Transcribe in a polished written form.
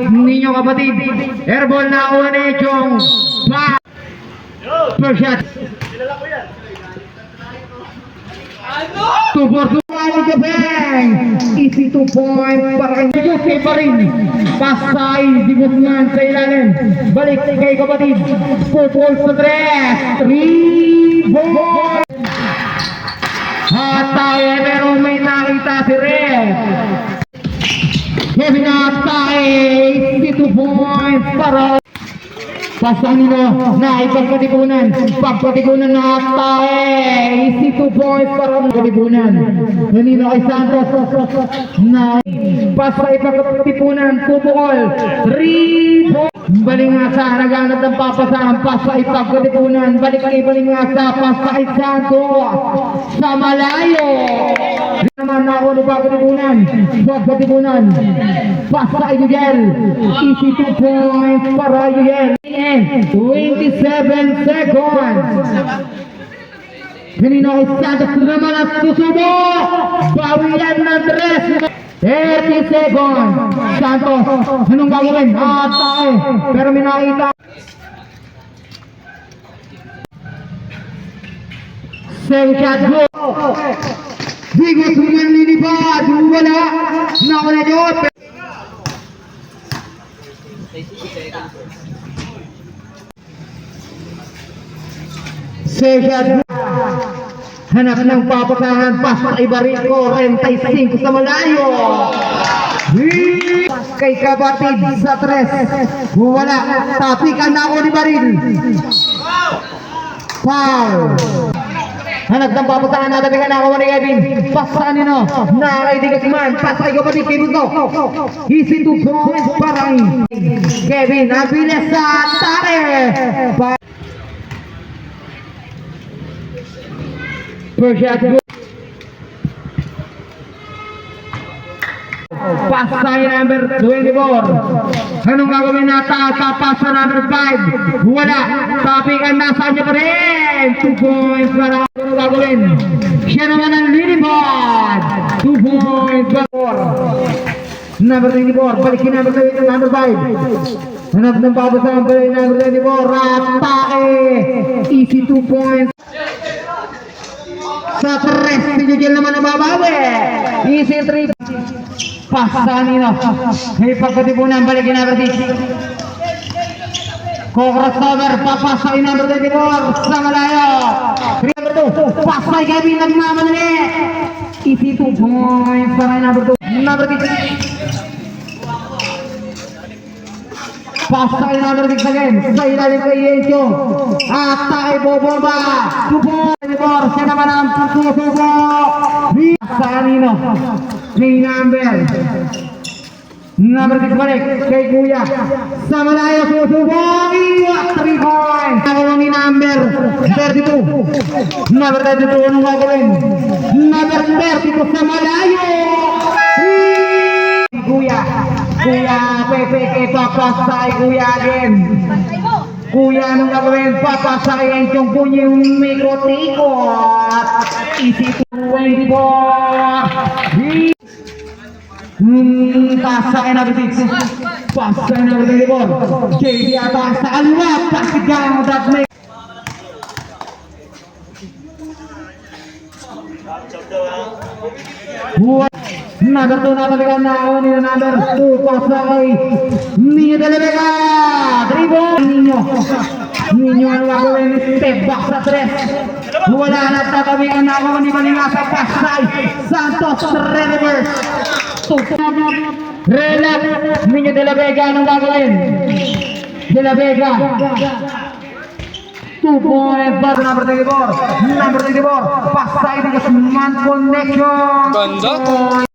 Ninyo kapatid, airball na uwan ni Chong. First shot. 2-4-2 Ali Jabeng. Easy 2 point para kay Jose pa rin. Pasay, dibutngan sa ilalim. Balik kay kapatid. 4 points sa 3 ball. Hatay, pero may nakita si Red. Kevin Hatay, 2 points para pasang nino na ipagkatipunan. Pagkatipunan na Hatay, 2 points para pagkatipunan. Nino kay Santos na pasa ipagkatipunan. 2 ball, 3 points. Balingasa, naghanap ng papasahan. Pasa ipagkatipunan. Balik kay Balingasa, pasa kay Santos sa malayo. Naman na ako ng pagkatipunan. Pasa kay Yugel. Easy 2 points para Yugel. 27 seconds. Kanino kay Santos naman at susubo. Bawian ng 30 seconds. Santos, anong gagawin? Atay, pero may nakita. Second shot, go. Bigos naman lilipad. Wala. Nakula nyo. Second shot, go. Hanap ng papasahan, pasa kay Barrico, 45 sa malayo. Kay kapatid sa 3. Wala, tapikan na ako ni Baril. Foul. Hanap ng papasahan, natapikan na ako ni Kevin. Pasa nino, nakaidigas man, pasa kay kapatid, kay Buto. Easy 2 points para Kevin, nabilis sa tare. First shot, go. Pasa number 24. Anong gagawin nata sa pasa number 5? Wala. Tapikan na sa kanya pa rin. 2 points para anong gagawin. Siya naman ang lilipad. 2 points para number 24. Balikin number 5. Hanap ng papasahan pa rin number 24. Ratake. Easy 2 points. Sa 3, sinigil naman ang babawi. Easy 3. Pasa nino. May pagkatipunan, balikin number 6. Crossover, papasay number 24 sa malayo. Number 2, pasay Kevin, nagmamadali. Easy 2 points para number 2. Number 6. Pasa kay number 6 again. Sa ilalim kay Yencho. At tayo bobomba. 2 points. Siya naman ang susubo. Sa kanino. Kay number 6 balik. Kay Kuya. Sa malayo susubo. 3 points. Nagawa ni number 32. Number 32. Anong gagawin? Number 32 sa malayo. Kuya. Kuya, Pepe, kay papasay, Kuya again. Kuya, anong gagawin? Papasay ang tiyong kunyong mikot-ikot. Easy 24. Pasay na bitik. Pasay na bitik. JD atas sa kaliwa. Pasigang that make. Number 2 natalikan na ako ni number 2 pasay Ninyo Delevega. Dribble Ninyo ang gagawin. Step back sa 3. Wala na, tatabikan na ako ni Balingasa. Pasay Santos reverse. Relax Ninyo Delevega. Anong gagawin? Delevega 2 points para number 34. Pasay because man connection. Ganda.